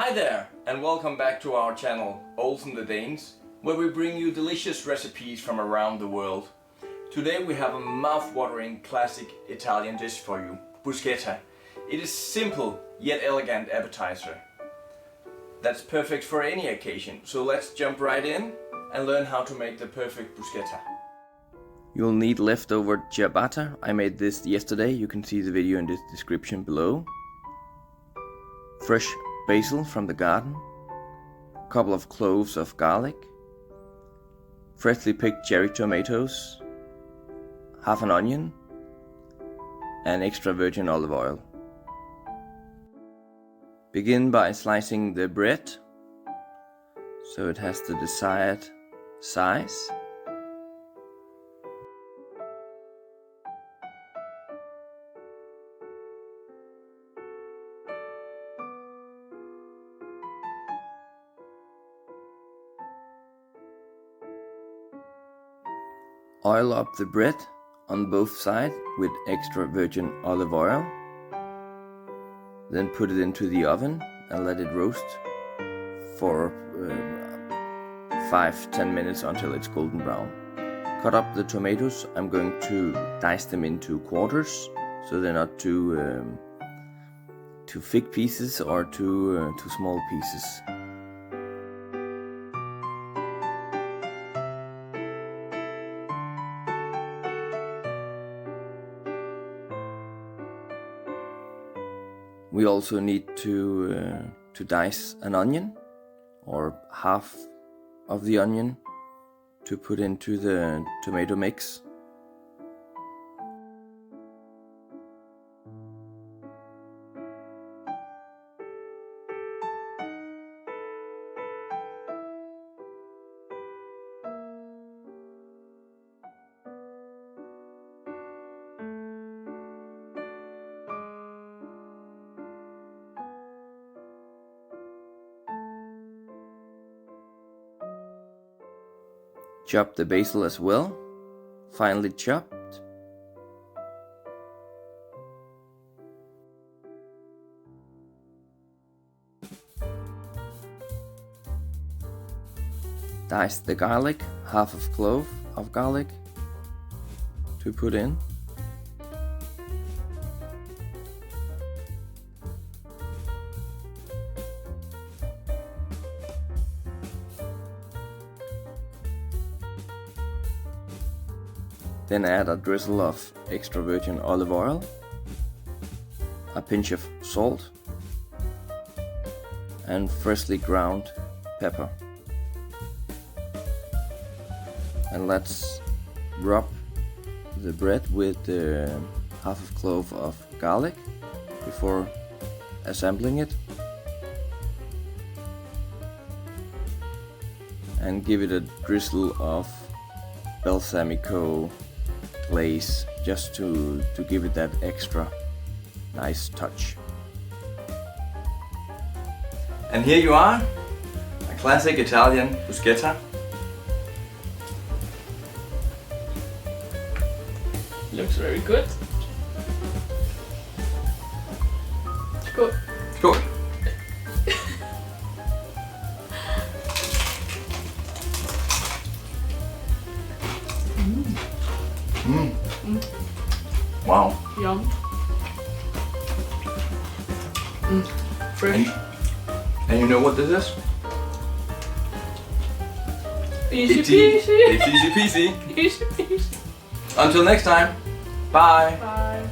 Hi there, and welcome back to our channel, Olsen the Danes, where we bring you delicious recipes from around the world. Today we have a mouth-watering classic Italian dish for you, bruschetta. It is simple yet elegant appetizer that's perfect for any occasion. So let's jump right in and learn how to make the perfect bruschetta. You'll need leftover ciabatta. I made this yesterday. You can see the video in the description below. Fresh basil from the garden, a couple of cloves of garlic, freshly picked cherry tomatoes, half an onion, and extra virgin olive oil. Begin by slicing the bread so it has the desired size. Oil up the bread on both sides with extra virgin olive oil. Then put it into the oven and let it roast for 5-10 minutes until it's golden brown. Cut up the tomatoes. I'm going to dice them into quarters so they're not too thick pieces or too small pieces. We also need to dice an onion, or half of the onion, to put into the tomato mix. Chop the basil as well, finely chopped. Dice the garlic, half a clove of garlic to put in. Then add a drizzle of extra virgin olive oil, a pinch of salt, and freshly ground pepper. And let's rub the bread with half a clove of garlic before assembling it. And give it a drizzle of balsamico glaze just to give it that extra nice touch. And here you are, a classic Italian bruschetta. Looks very good. Skål. Skål. Wow. Yum. Fresh. And you know what this is? Easy peasy. It's easy peasy. Easy peasy. Until next time. Bye. Bye.